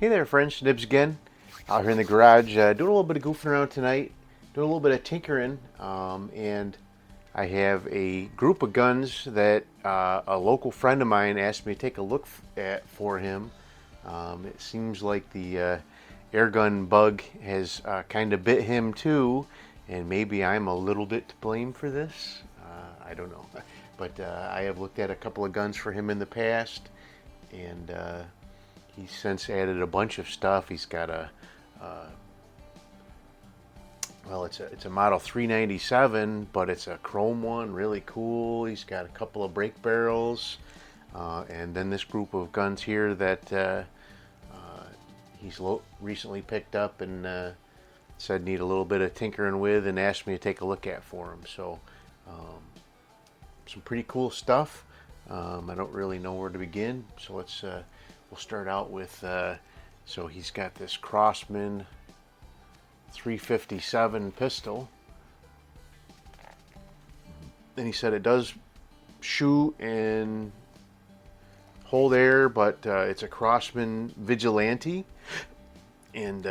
Hey there friends, Nibs again. Out here in the garage, doing a little bit of goofing around tonight, doing a little bit of tinkering, and I have a group of guns that a local friend of mine asked me to take a look at for him. It seems like the air gun bug has kind of bit him too, and maybe I'm a little bit to blame for this. I don't know, but I have looked at a couple of guns for him in the past, and he's since added a bunch of stuff. He's got a well, it's a model 397, but it's a chrome one, really cool. He's got a couple of brake barrels, and then this group of guns here that he's recently picked up and said need a little bit of tinkering with, and asked me to take a look at for him. So some pretty cool stuff. I don't really know where to begin, so we'll start out with so he's got this Crosman 357 pistol, and he said it does shoot and hold air, but it's a Crosman Vigilante, and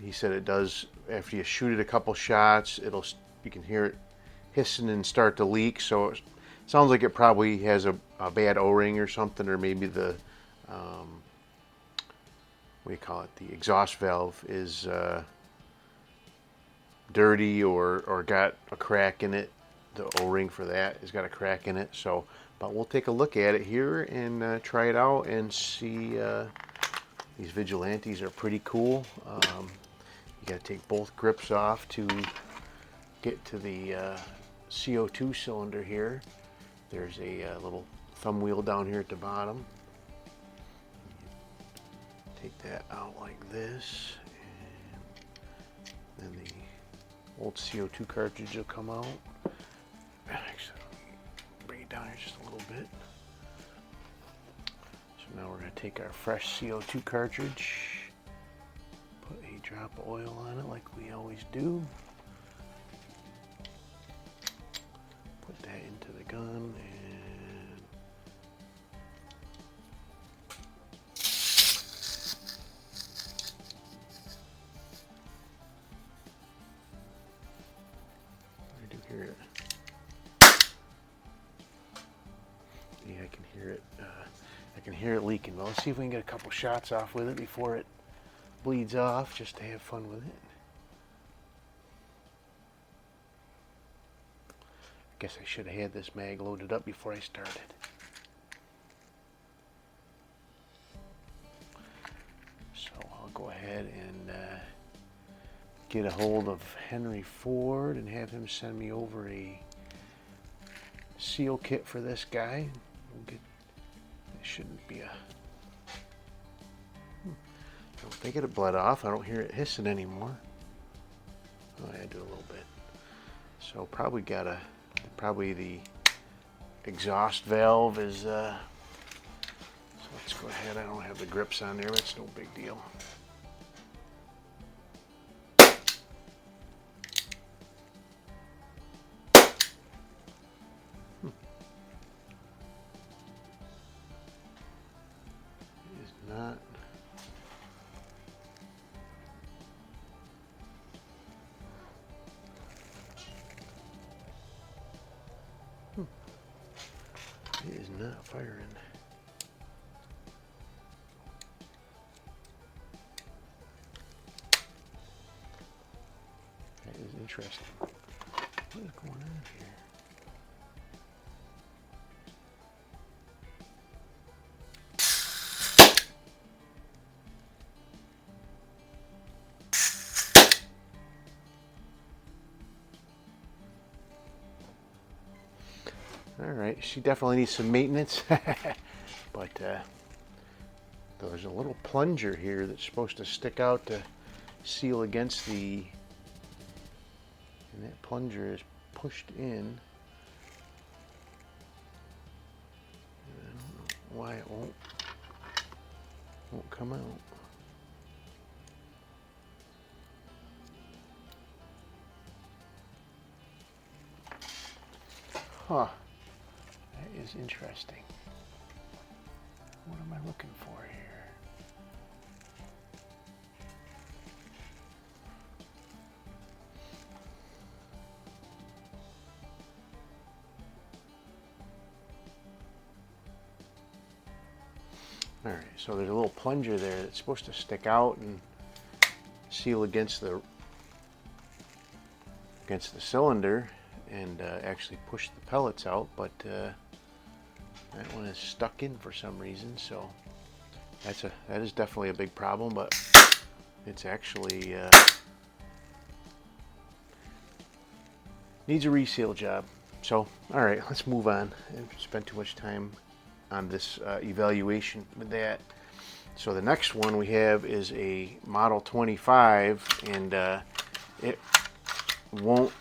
he said it does, after you shoot it a couple shots, you can hear it hissing and start to leak. So it sounds like it probably has a bad O-ring or something, or maybe the what do you call it? The exhaust valve is dirty or got a crack in it. The O-ring for that has got a crack in it. So, but we'll take a look at it here and try it out and see. These Vigilantes are pretty cool. You got to take both grips off to get to the CO2 cylinder here. There's a little thumb wheel down here at the bottom. Take that out like this, and then the old CO2 cartridge will come out. Actually, bring it down here just a little bit. So now we're going to take our fresh CO2 cartridge, put a drop of oil on it like we always do, put that into the gun, and hear it. Yeah, I can hear it. I can hear it leaking. Well, let's see if we can get a couple shots off with it before it bleeds off, just to have fun with it. I guess I should have had this mag loaded up before I started. So I'll go ahead and get a hold of Henry Ford and have him send me over a seal kit for this guy. It shouldn't be a... I don't think it bled off. I don't hear it hissing anymore. Oh, I do a little bit. So probably the exhaust valve is so let's go ahead. I don't have the grips on there, but it's no big deal. Not. It is not firing. That is interesting. What is going on here? All right, she definitely needs some maintenance, but there's a little plunger here that's supposed to stick out to seal against and that plunger is pushed in. I don't know why it won't come out. Huh. That is interesting. What am I looking for here? All right, so there's a little plunger there that's supposed to stick out and seal against the cylinder and actually push the pellets out, but that one is stuck in for some reason. So that is definitely a big problem, but it's actually needs a reseal job. So all right, let's move on and spend too much time on this evaluation with that. So the next one we have is a Model 25, and it won't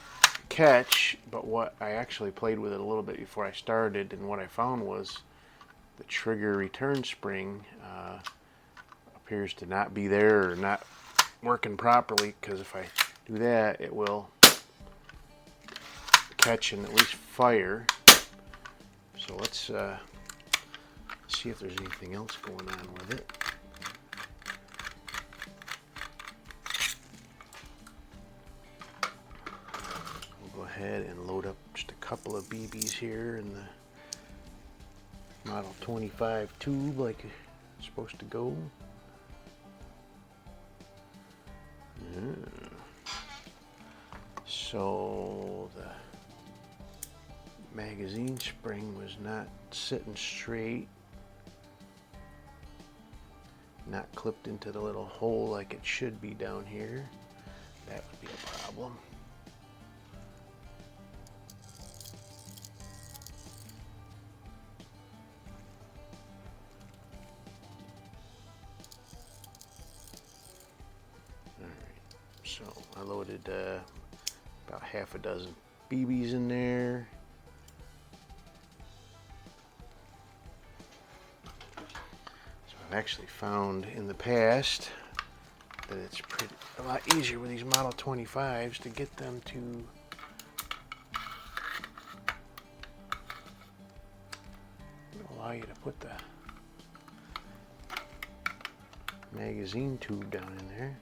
catch, but what I actually played with it a little bit before I started, and what I found was the trigger return spring appears to not be there or not working properly, because if I do that, it will catch and at least fire. So let's see if there's anything else going on with it. We'll go ahead and load up just a couple of BBs here in the Model 25 tube like it's supposed to go. So the magazine spring was not sitting straight, not clipped into the little hole like it should be down here. That would be a problem. So I loaded about half a dozen BBs in there. So I've actually found in the past that it's a lot easier with these Model 25s to get them to allow you to put the magazine tube down in there.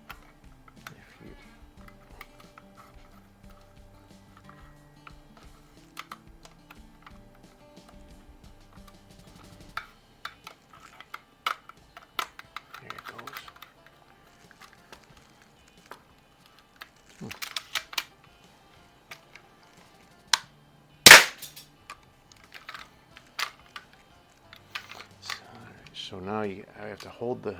So now I have to hold the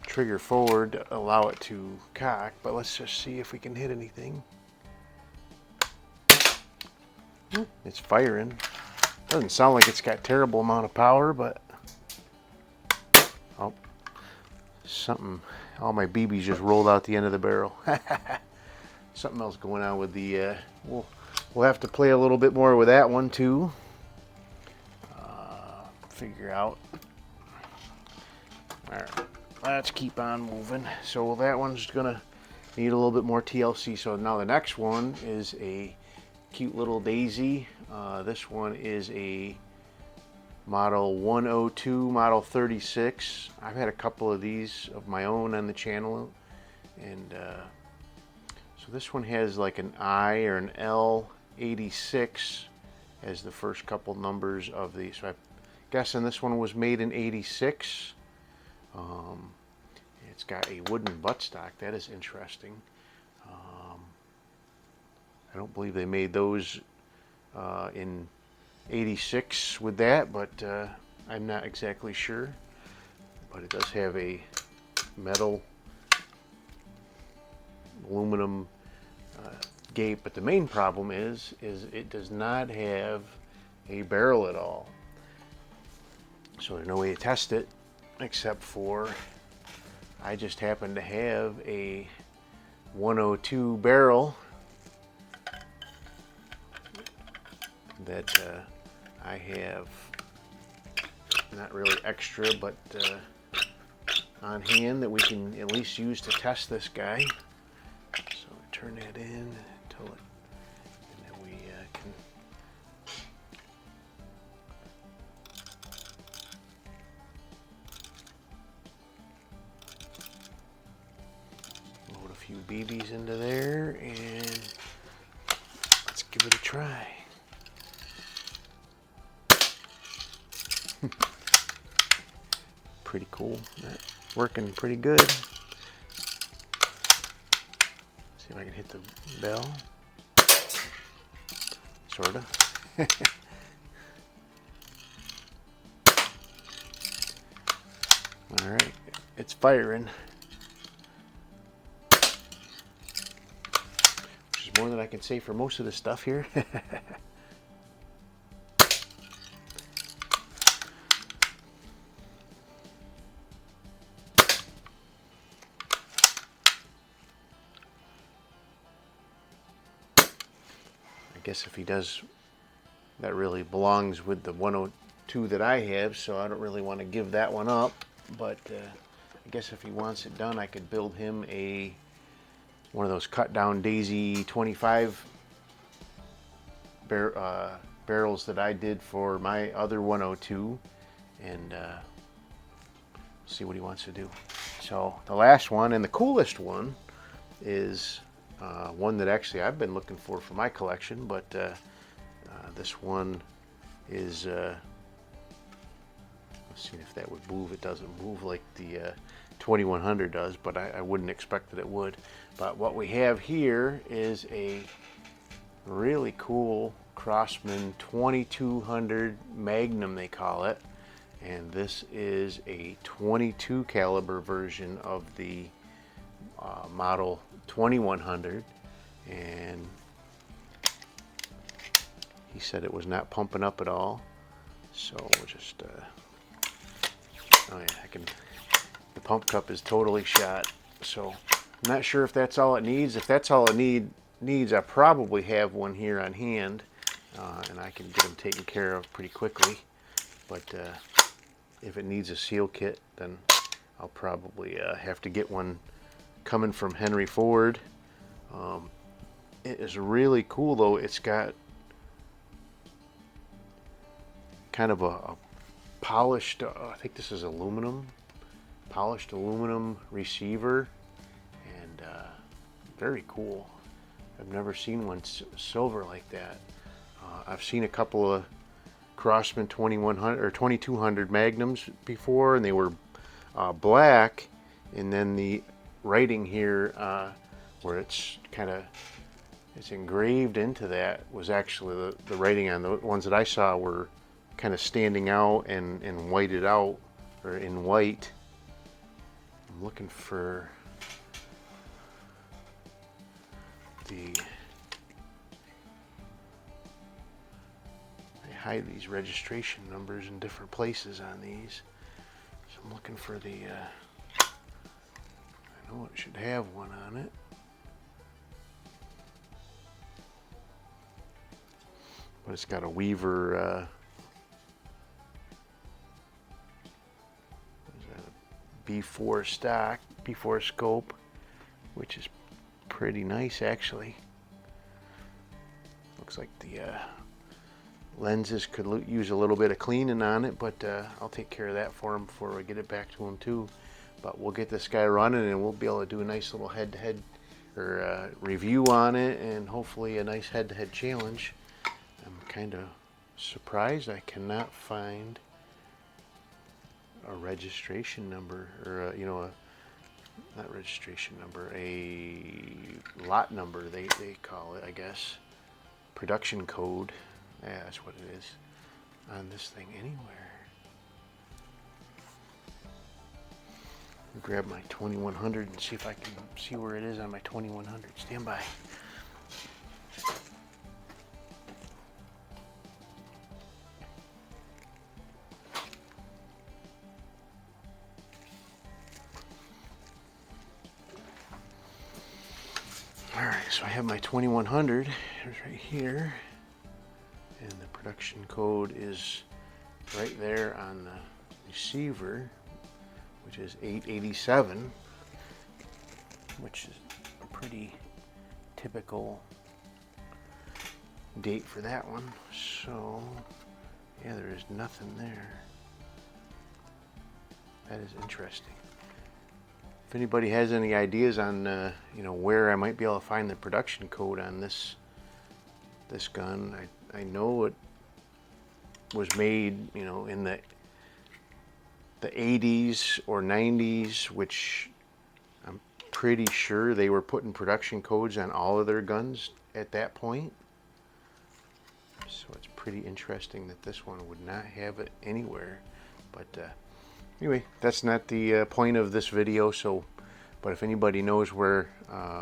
trigger forward to allow it to cock, but let's just see if we can hit anything. It's firing. Doesn't sound like it's got terrible amount of power, but oh, something. All my BBs just rolled out the end of the barrel. Something else going on with the. We'll have to play a little bit more with that one too. Figure out. All right, let's keep on moving. So that one's gonna need a little bit more TLC. So now the next one is a cute little Daisy. This one is a Model 102, Model 36. I've had a couple of these of my own on the channel, and so this one has like an I or an L 86 as the first couple numbers of these. So I'm guessing this one was made in 86. It's got a wooden buttstock. That is interesting. I don't believe they made those in 86 with that, but I'm not exactly sure. But it does have a metal aluminum gate. But the main problem is it does not have a barrel at all. So there's no way to test it except for I just happen to have a 102 barrel that I have not really extra, but on hand that we can at least use to test this guy. So turn that in until it, and then we can load a few BBs into there and let's give it a try. Pretty cool. Working pretty good. See if I can hit the bell. Sorta. All right, it's firing. Which is more than I can say for most of the stuff here. I guess if he does, that really belongs with the 102 that I have, so I don't really want to give that one up. But I guess if he wants it done, I could build him one of those cut down Daisy 25 barrels that I did for my other 102, and see what he wants to do. So the last one and the coolest one is one that actually I've been looking for my collection, but this one is, let's see if that would move. It doesn't move like the 2100 does, but I wouldn't expect that it would. But what we have here is a really cool Crosman 2200 Magnum, they call it. And this is a 22 caliber version of the model 2100, and he said it was not pumping up at all. So we'll just oh yeah, the pump cup is totally shot. So I'm not sure if that's all it needs. If that's all it needs, I probably have one here on hand, and I can get them taken care of pretty quickly. But if it needs a seal kit, then I'll probably have to get one coming from Henry Ford. It is really cool though. It's got kind of a polished, I think this is aluminum, polished aluminum receiver, and very cool. I've never seen one silver like that. I've seen a couple of Crosman 2100 or 2200 Magnums before, and they were black, and then the writing here where it's engraved into that was actually the writing on the ones that I saw were kind of standing out and whited out, or in white. I'm looking for they hide these registration numbers in different places on these, so I'm looking for the I know it should have one on it. But it's got a Weaver B4 stock, B4 scope, which is pretty nice actually. Looks like the lenses could use a little bit of cleaning on it, but I'll take care of that for him before we get it back to him too. But we'll get this guy running, and we'll be able to do a nice little head-to-head or review on it, and hopefully a nice head-to-head challenge. I'm kind of surprised I cannot find a registration number, or not registration number, a lot number they call it, I guess. Production code. Yeah, that's what it is on this thing anywhere. Grab my 2100 and see if I can see where it is on my 2100. Stand by. Alright, so I have my 2100. It's right here. And the production code is right there on the receiver, which is 887, which is a pretty typical date for that one. So yeah, there is nothing there. That is interesting. If anybody has any ideas on where I might be able to find the production code on this gun, I know it was made in the the 80s or 90s, which I'm pretty sure they were putting production codes on all of their guns at that point. So it's pretty interesting that this one would not have it anywhere. But anyway, that's not the point of this video. So, but if anybody knows where,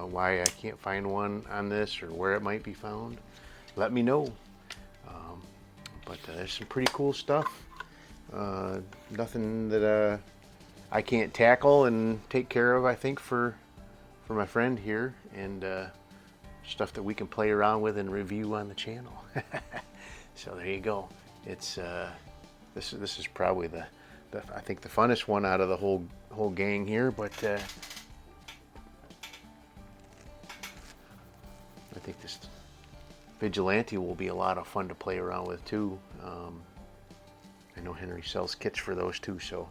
why I can't find one on this or where it might be found, let me know. But there's some pretty cool stuff. Nothing that I can't tackle and take care of, I think, for my friend here, and stuff that we can play around with and review on the channel. So there you go. It's this is probably the I think the funnest one out of the whole gang here, but I think this Vigilante will be a lot of fun to play around with too. I know Henry sells kits for those too, so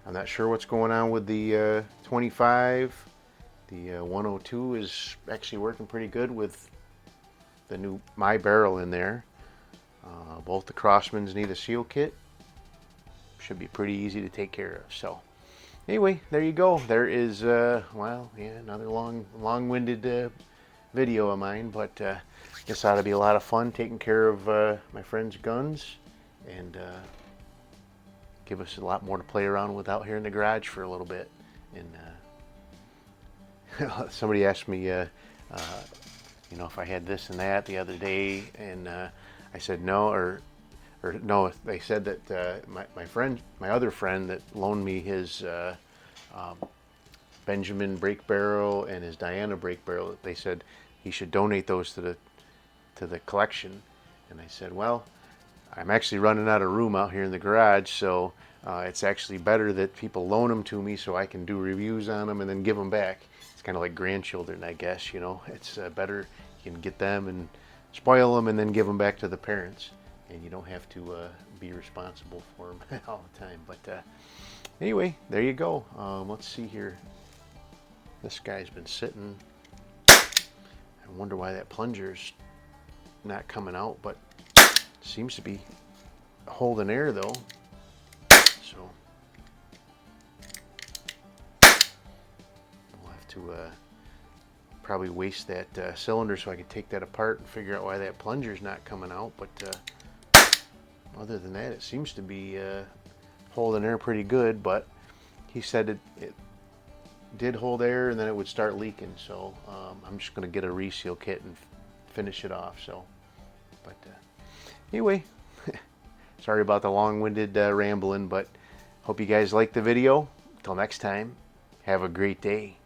I'm not sure what's going on with the 25. The 102 is actually working pretty good with the new My Barrel in there. Both the Crosmans need a seal kit. Should be pretty easy to take care of. So anyway, there you go. There is well, yeah, another long-winded video of mine, but this ought to be a lot of fun taking care of my friend's guns, and give us a lot more to play around with out here in the garage for a little bit. And somebody asked me, you know, if I had this and that the other day, and I said no, or no. They said that my other friend that loaned me his Benjamin brake barrel and his Diana brake barrel, they said he should donate those to the collection. And I said, well, I'm actually running out of room out here in the garage, so it's actually better that people loan them to me so I can do reviews on them and then give them back. It's kind of like grandchildren, I guess, you know. It's better you can get them and spoil them and then give them back to the parents, and you don't have to be responsible for them all the time. But anyway, there you go. Let's see here. This guy's been sitting. I wonder why that plunger's not coming out, but seems to be holding air though. So we'll have to probably waste that cylinder so I can take that apart and figure out why that plunger's not coming out. But other than that, it seems to be holding air pretty good. But he said it did hold air and then it would start leaking. So I'm just going to get a reseal kit and finish it off. So, but anyway, sorry about the long-winded rambling, but hope you guys liked the video. Till next time, have a great day.